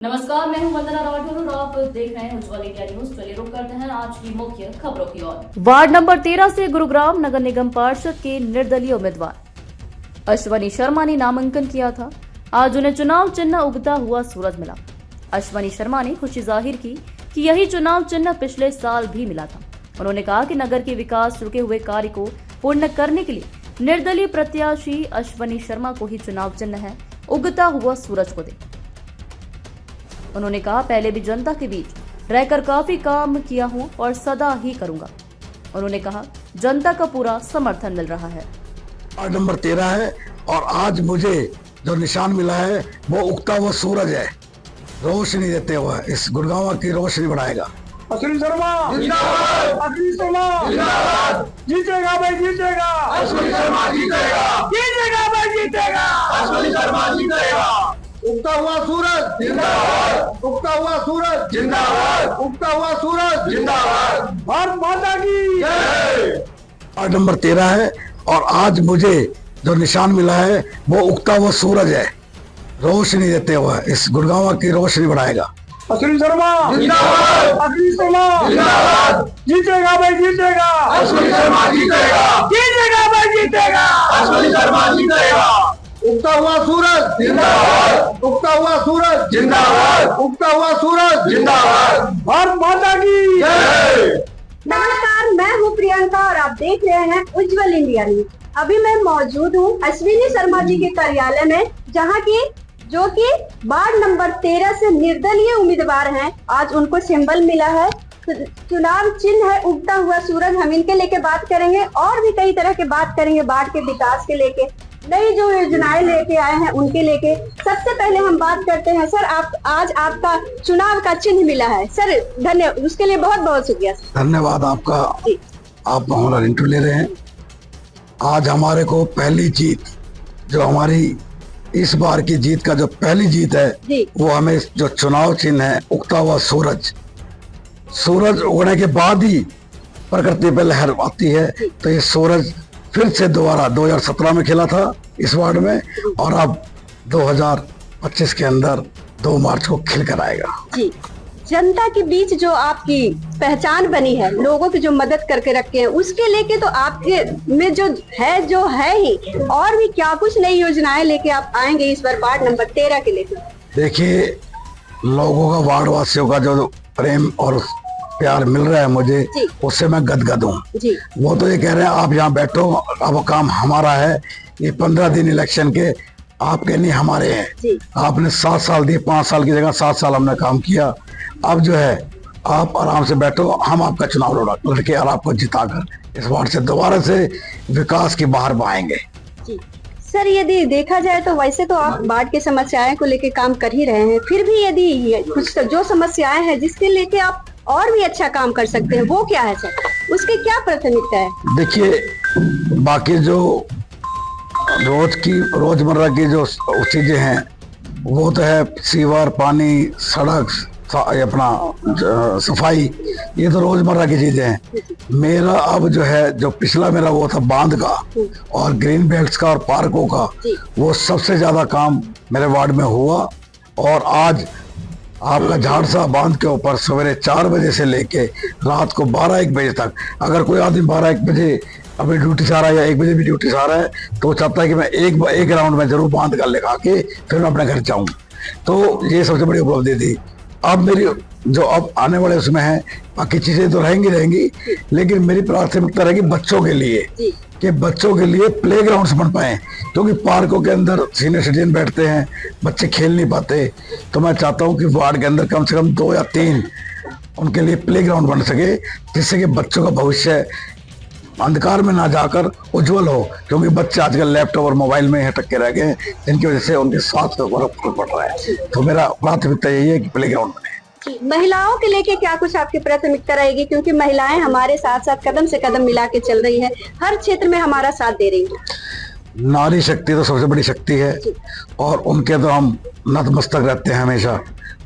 नमस्कार, मैं हूं वंदना राठौर और आप देख रहे हैं उज्ज्वल इंडिया न्यूज। चलिए रुक करते हैं आज की मुख्य खबरों की ओर। वार्ड नंबर 13 से गुरुग्राम नगर निगम पार्षद के निर्दलीय उम्मीदवार अश्वनी शर्मा ने नामांकन किया था। आज उन्हें चुनाव चिन्ह उगता हुआ सूरज मिला। अश्वनी शर्मा ने खुशी जाहिर की कि यही चुनाव चिन्ह पिछले साल भी मिला था। उन्होंने कहा कि नगर के विकास रुके हुए कार्य को पूर्ण करने के लिए निर्दलीय प्रत्याशी अश्वनी शर्मा को ही चुनाव चिन्ह है उगता हुआ सूरज को दे। उन्होंने कहा, पहले भी जनता के बीच रहकर काफी काम किया हूं और सदा ही करूंगा। उन्होंने कहा, जनता का पूरा समर्थन मिल रहा है। वार्ड नंबर 13 है और आज मुझे जो निशान मिला है वो उगता हुआ सूरज है। रोशनी देते हुए इस गुड़गांव की रोशनी बढ़ाएगा। अश्विनी शर्मा जिंदाबाद, अश्विनी शर्मा जिंदाबाद, जीतेगा भाई जीतेगा, अश्विनी शर्मा जीतेगा, जीतेगा भाई जीतेगा, अश्विनी शर्मा जीतेगा। उगता हुआ सूरज जिंदाबाद, उगता हुआ सूरज जिंदाबाद, उगता हुआ सूरज जिंदाबाद, भारत माता की जय। वार्ड नंबर 13 है और आज मुझे जो निशान मिला है वो उगता हुआ सूरज है। रोशनी देते हुए इस गुड़गांव की रोशनी बढ़ाएगा। अश्विनी शर्मा जिंदाबाद, अश्विनी शर्मा जिंदाबाद, जीतेगा भाई जीतेगा, अश्विनी शर्मा जीतेगा, जीतेगा भाई जीतेगा, अश्विनी शर्मा जीतेगा। उगता हुआ सूरज जिंदाबाद, उगता हुआ सूरज जिंदाबाद, उगता हुआ सूरज जिंदाबाद, भारत माता की जय। नमस्कार, मैं हूँ प्रियंका और आप देख रहे हैं उज्ज्वल इंडिया न्यूज। अभी मैं मौजूद हूँ अश्विनी शर्मा जी के कार्यालय में, जहाँ की जो कि वार्ड नंबर 13 से निर्दलीय उम्मीदवार हैं। आज उनको सिंबल मिला है, चुनाव चिन्ह है उगता हुआ सूरज। हम इनके लेके बात करेंगे और भी कई तरह के बात करेंगे, वार्ड के विकास के लेके, नई जो योजनाएं लेके आए हैं उनके लेके। सबसे पहले हम बात करते हैं सर, आप आज आपका चुनाव का चिन्ह मिला है सर, धन्यवाद, उसके लिए बहुत बहुत शुक्रिया। धन्यवाद आपका, आप हमारा इंटरव्यू ले रहे हैं। आज हमारे को पहली जीत, जो हमारी इस बार की जीत का जो पहली जीत है वो हमें जो चुनाव चिन्ह है उगता हुआ सूरज। सूरज उगने के बाद ही प्रकृति पे लहर आती है। तो ये सूरज फिर से दोबारा 2017 में खिला था इस वार्ड में और अब 2025 के अंदर 2 मार्च को खिल कर आएगा। जी, जनता के बीच जो आपकी पहचान बनी है, लोगों की जो मदद करके रखे हैं, उसके लेके तो आपके में जो है ही, और भी क्या कुछ नई योजनाएं लेके आप आएंगे इस बार वार्ड नंबर 13 के लेके? देखिए, लोगों का, वार्ड वासियों का जो प्रेम और प्यार मिल रहा है मुझे, उससे मैं गदगद हूँ। वो तो ये कह रहे हैं आप यहाँ बैठो, अब काम हमारा है। ये 15 दिन इलेक्शन के आपके नहीं हमारे हैं। आपने 7 साल दिए, 5 साल की जगह 7 साल हमने काम किया। अब जो है आप आराम से बैठो, हम आपका चुनाव लड़के और आपको जिताकर इस वार्ड से दोबारा से विकास की बहार बहाएंगे। सर, यदि देखा जाए तो वैसे तो आप वार्ड की समस्याएं को लेके काम कर ही रहे हैं, फिर भी यदि कुछ जो समस्याएं हैं जिसके लेके आप और भी अच्छा काम कर सकते हैं, वो क्या है सर? उसकी क्या प्राथमिकता है? देखिए, बाकी जो रोजमर्रा की जो चीजें हैं वो तो है सीवर, पानी, सड़क, अपना सफाई, ये तो रोजमर्रा की चीजें हैं। मेरा अब जो है, जो पिछला मेरा वो था बांध का और ग्रीन बेल्ट्स का और पार्कों का, वो सबसे ज्यादा काम मेरे वार्ड में हुआ। और आज आपका झाड़सा बांध के ऊपर सवेरे 4 बजे से लेके रात को 12-1 बजे तक, अगर कोई आदमी 12-1 बजे अभी ड्यूटी से आ रहा है या 1 बजे भी ड्यूटी से आ रहा है तो वो चाहता है कि मैं एक राउंड में जरूर बांध कर लगा के फिर मैं अपने घर जाऊं। तो ये सबसे बड़ी उपलब्धि थी। अब मेरी जो अब आने वाले उसमें है, बाकी चीजें तो रहेंगी, लेकिन मेरी प्राथमिकता रहेगी बच्चों के लिए, कि बच्चों के लिए प्ले ग्राउंड बन पाए, क्योंकि पार्कों के अंदर सीनियर सिटीजन बैठते हैं, बच्चे खेल नहीं पाते। तो मैं चाहता हूँ कि वार्ड के अंदर कम से कम 2 या 3 उनके लिए प्ले ग्राउंड बन सके, जिससे कि बच्चों का भविष्य अंधकार में ना जाकर उज्जवल हो, क्योंकि बच्चे आजकल लैपटॉप और मोबाइल में अटक के रह गए, जिनकी वजह से उनके स्वास्थ्य पर फर्क पड़ रहा है। तो मेरा प्राथमिकता यही है कि प्ले ग्राउंड बने। महिलाओं के लेके क्या कुछ आपकी प्राथमिकता रहेगी, क्योंकि महिलाएं हमारे साथ साथ कदम से कदम मिला के चल रही है, हर क्षेत्र में हमारा साथ दे रही है। नारी शक्ति तो सबसे बड़ी शक्ति है और उनके तो हम नतमस्तक रहते हैं हमेशा।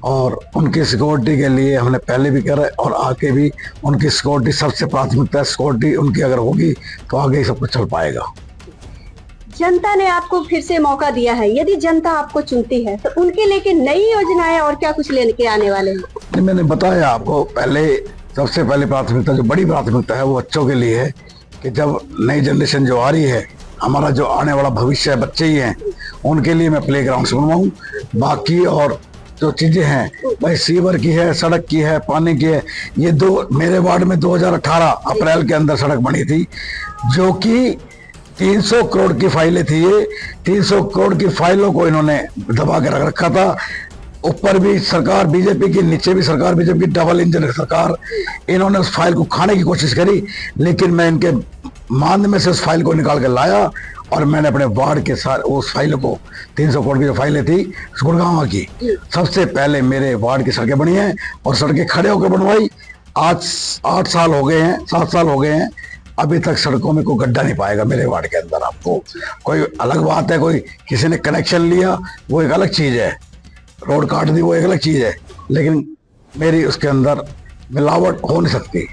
और उनकी सिक्योरिटी के लिए हमने पहले भी करा और आगे भी उनकी सिक्योरिटी सबसे प्राथमिकता है। सिक्योरिटी उनकी अगर होगी तो आगे ही सब कुछ चल पाएगा। जनता ने आपको फिर से मौका दिया है, यदि जनता आपको चुनती है तो उनके लेके नई योजनाएं और क्या कुछ लेके आने वाले हैं? मैंने बताया आपको पहले, सबसे पहले प्राथमिकता, जो बड़ी प्राथमिकता है वो बच्चों के लिए है कि जब नई जनरेशन जो आ रही है, हमारा जो आने वाला भविष्य है, बच्चे ही हैं, उनके लिए मैं प्ले ग्राउंड बनवाऊँ। बाकी और जो चीजें हैं भाई, सीवर की है, सड़क की है, पानी की है। ये मेरे वार्ड में 2018 अप्रैल के अंदर सड़क बनी थी, जो कि 300 करोड़ की फाइलें थी। ये 300 करोड़ की फाइलों को इन्होंने दबा के रख रखा था। ऊपर भी सरकार बीजेपी की, नीचे भी सरकार बीजेपी की, डबल इंजन सरकार। इन्होंने उस फाइल को खाने की कोशिश करी, लेकिन मैं इनके मान में से उस फाइल को निकाल के लाया और मैंने अपने वार्ड के साथ उस फाइलों को, 300 करोड़ की जो फाइलें थी गुड़गांव की, सबसे पहले मेरे वार्ड की सड़कें बनी हैं और सड़कें खड़े होकर बनवाई। आज 8 साल हो गए हैं, 7 साल हो गए हैं, अभी तक सड़कों में कोई गड्ढा नहीं पाएगा मेरे वार्ड के अंदर। आपको कोई अलग बात है, कोई किसी ने कनेक्शन लिया वो एक अलग चीज है, रोड काट दी वो एक अलग चीज है, लेकिन मेरी उसके अंदर मिलावट हो नहीं सकती।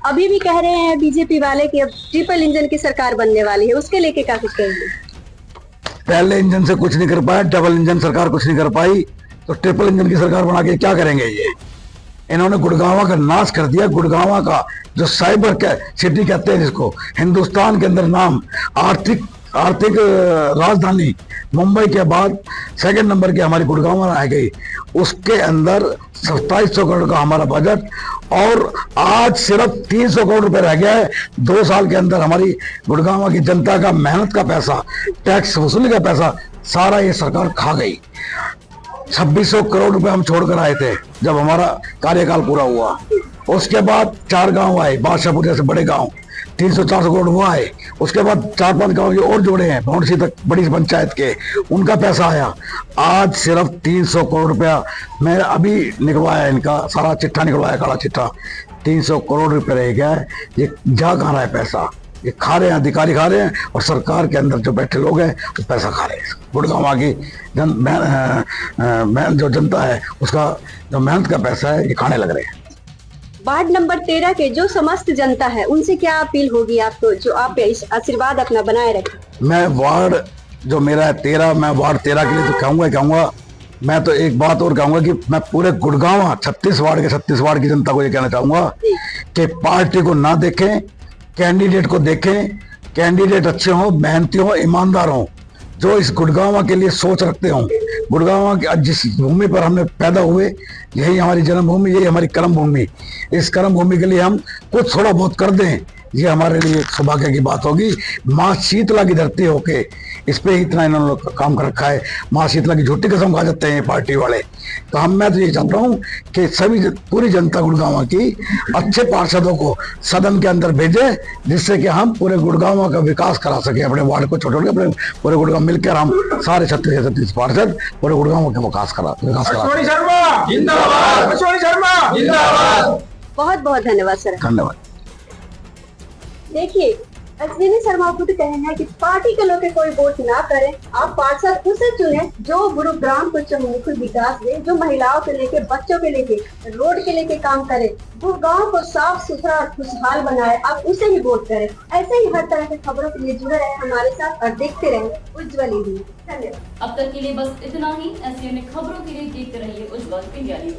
अभी भी कह रहे हैं बीजेपी वाले कि अब ट्रिपल इंजन की सरकार बनने वाली है, उसके लेके क्या कुछ कहेंगे? पहले इंजन से कुछ नहीं कर पाया, डबल इंजन सरकार कुछ नहीं कर पाई, तो ट्रिपल इंजन की सरकार बना के क्या करेंगे? ये इन्होंने गुड़गांव का नाश कर दिया। गुड़गांव का जो साइबर सिटी कहते हैं, जिसको हिंदुस्तान के अंदर नाम, आर्थिक राजधानी मुंबई के बाद सेकंड नंबर की हमारी गुड़गांव रह गई। उसके अंदर 2700 करोड़ का हमारा बजट और आज सिर्फ 300 करोड़ रुपए रह गया है। 2 साल के अंदर हमारी गुड़गांव की जनता का मेहनत का पैसा, टैक्स वसूली का पैसा सारा ये सरकार खा गई। 2600 करोड़ रुपए हम छोड़कर आए थे जब हमारा कार्यकाल पूरा हुआ। उसके बाद 4 गांव आए, बादशाहपुर जैसे बड़े गांव, 300-400 करोड़ वो आए। उसके बाद 4-5 गांव और जोड़े हैं, भौंडसी तक बड़ी पंचायत के, उनका पैसा आया। आज सिर्फ 300 करोड़ रुपया मैं अभी निकलवाया, इनका सारा चिट्ठा निकलवाया, काला चिट्ठा। 300 करोड़ रुपए रह गया है। ये जा कहाँ रहा है पैसा? ये खा रहे हैं, अधिकारी खा रहे हैं, और सरकार के अंदर जो बैठे लोग हैं वो पैसा खा रहे हैं। गुड़गांव की जो जनता है, उसका जो मेहनत का पैसा है ये खाने लग रहे हैं। वार्ड नंबर 13 के जो समस्त जनता है, उनसे क्या अपील होगी आपको, जो आप इस आशीर्वाद अपना बनाए रखें? मैं वार्ड जो मेरा है 13, मैं वार्ड 13 के लिए तो कहूँगा। मैं तो एक बात और कहूँगा कि मैं पूरे गुड़गांव 36 वार्ड की जनता को ये कहना चाहूँगा कि पार्टी को ना देखें, कैंडिडेट को देखें। कैंडिडेट अच्छे हों, मेहनती हों, ईमानदार हों, जो इस गुड़गांव के लिए सोच रखते हों। गुड़गांव के जिस भूमि पर हमने पैदा हुए, यही हमारी जन्मभूमि, यही हमारी कर्म भूमि। इस कर्म भूमि के लिए हम कुछ थोड़ा बहुत कर दें, ये हमारे लिए सौभाग्य की बात होगी। माँ शीतला की धरती होके इस पे इतना इन्होंने लोग काम कर रखा है। माँ शीतला की झूठी कसम खा जाते हैं ये पार्टी वाले। तो मैं तो ये चाहता हूँ कि पूरी जनता गुड़गांव की अच्छे पार्षदों को सदन के अंदर भेजे, जिससे कि हम पूरे गुड़गांव का विकास करा सके। अपने वार्ड को छोड़ के अपने पूरे गुड़गांव मिलकर हम सारे 36 पार्षद पूरे गुड़गांव का विकास करा। बहुत बहुत धन्यवाद सर। धन्यवाद। देखिए, अश्विनी शर्मा खुद कहे हैं कि पार्टी के लोग कोई वोट ना करें, आप पार्षद उसे चुने जो गुरुग्राम को चहुमुखी विकास दे, जो महिलाओं के लेके, बच्चों के लेके, रोड के लेके काम करे, गुरुग्राम को साफ सुथरा और खुशहाल बनाए, आप उसे ही वोट करें। ऐसे ही हर तरह की खबरों के लिए जुड़े रहे हमारे साथ और देखते रहे उज्ज्वल इंडिया। धन्यवाद। अब तक के लिए बस इतना ही। ऐसी अन्य खबरों के लिए देखते रहिए उज्ज्वल इंडिया न्यूज।